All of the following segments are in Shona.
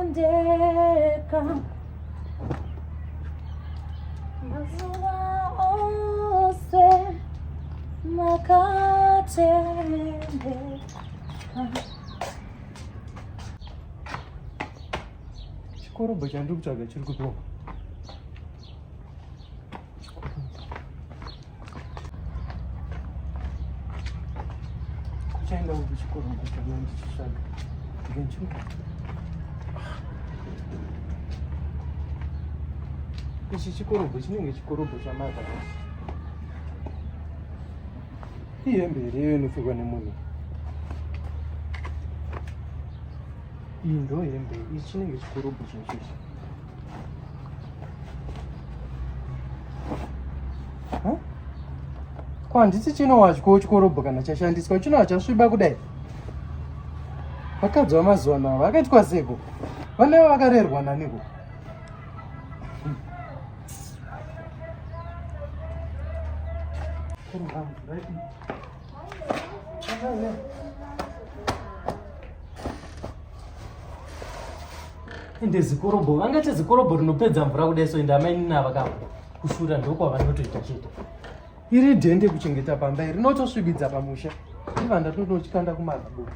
Tendeka mazuva ose makatendeka. Chikorobho chandiri kutsvaga chiri kutoka. Kuchaenda uku chikorobho changa ndichitsvaga. Ichi chikorobho chinenge chikorobho chamadhedhe. Ihembe here inopfekwa nemunhu. Iyi ndo hembe, ichi chinenge chikorobho chinchichi. Ko handiti chinowadyawo chikorobho kana chashandiswa, chinowa chasviba kudai. Vakadzi vamazuva ano vakaitwa seko, vaneva vakarerwa naniko. Ende zikorobho, vangati zikorobho rinopedza mvura kudai, so ende amaini navakava kushura ndokwavanotoita chete. Iri dhende kuchengeta pamba iri rinotosvibidza pamusha. Iva ndatotochikanda kumadhibho.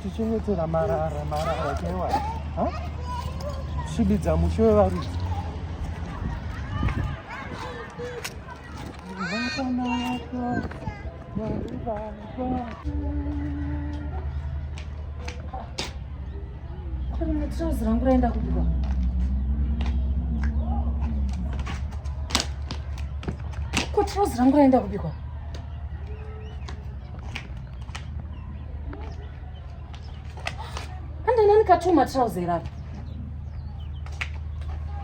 Tichengetera marara kewa. Svibidza musha wevaridzi. Kuri trouser rangu raenda kubikwa. Ko trouser rangu raenda kubikwa. Handina nikatuma trouser rapi.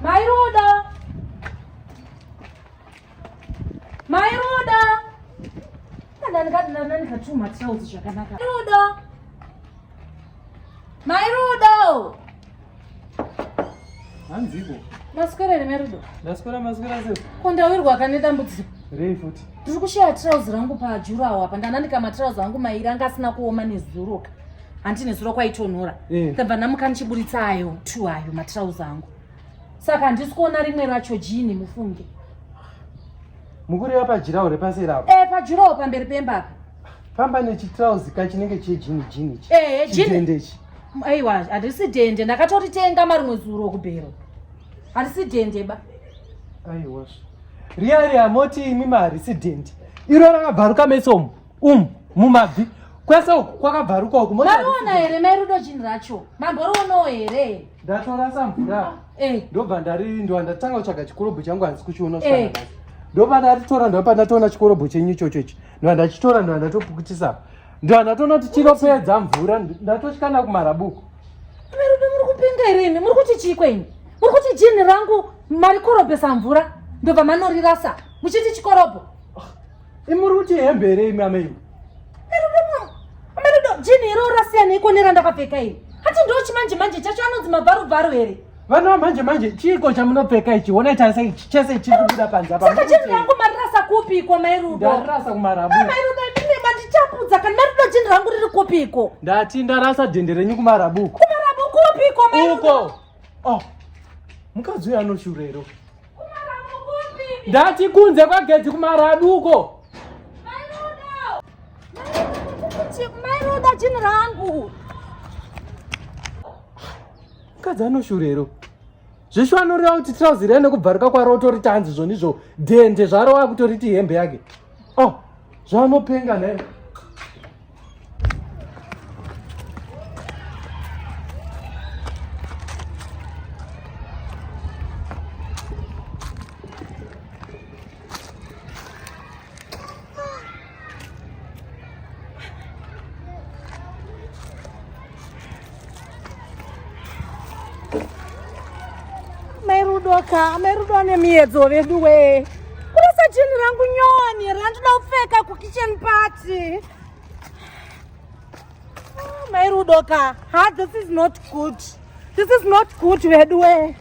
Mairoda. Mairoda. Handina nikatuma trouser zvakanaka. Mairoda. Mairoda. Hanziko. Maswera ere Mairoda? Maswera sei? Kondawirwa kane dambudziko. Rei futi. Ndiri kushaya trouser rangu pajurawo apa. Ndananika matrauser angu mairi anga asina kuoma nezuruka. Handine zuro kwaitonhora. Ndabva namuka ndichiburitsa ayo 2 ayo matrauser angu. Saka handisi kuona rimwe racho jini mufunge. Mukureva pajurawo repaseri apo? Pajurawo pamberi pemba apa. Pamba nechitrauzi kachinenge chejini jini. Jini. Aiwa, handisi dhende. Ndakatoritenga marimwe zuro kubhero. Handisi dhende ba. Aiwa. Riari amoti imimi harisi dhende. Iro rakabvaruka mesomo. Mumabvi. Kwese kwakabvaruka uku. Mariona here Mairoda jini racho? Mamborionawo here? Ndatorasa mvura. Ndobva ndatanga kutsvaga chikorobho changu handisi kuchiona kusana. Ndobva ndaritora ndobva ndatoona chikorobho chenyu ichocho ichi. Ndobva ndachitora ndobva ndatopukutisa. Ndobva ndatoona kuti chinopedza mvura. Ndatochikanda kumarabuku. Mairoda muri kupenga irini? Muri kuti chii kwenyu? Muri kuti jini rangu marikorobhesa mvura? Ndobva manorirasa. Muchiti chikorobho? Muri kuti hembe here imi amai? Mairoda jini iro rasiyana iko nerandakapfeka iri. Hati ndo chimanje chacho anonzi mavharu ere. Vana manje chiko chamunopfeka ichi ona chase chiri kubuda panze apa. Saka jini rangu marirasa kupiko Mairoda? Ndarasa kumarabu. Mairoda mimi banditapudza kana Mairoda jini rangu riri kupiko? Ndati ndarasa dhende renyu kumarabuku. Kumarabuku kupiko Mairoda? Uko. Mukadzi uyu anoshurero. Kumarabuku kupiko? Ndati kunze kwagedzi kumarabuko. Mairoda jini rangu. Mukadzi anoshurero. Zvesho anoreva kuti trouzi rene kubvaruka kwaro otoriti hanzi zvonizvo dhende zvaro akutoriti hembe yake. Zvanopenga naye. Mairoda ane miedzo vedu we. Kurasa jini rangu nyoa. one here ndinoda kupfeka kukitchen party. My Rudoka, this is not good. This is not good, Wedwe.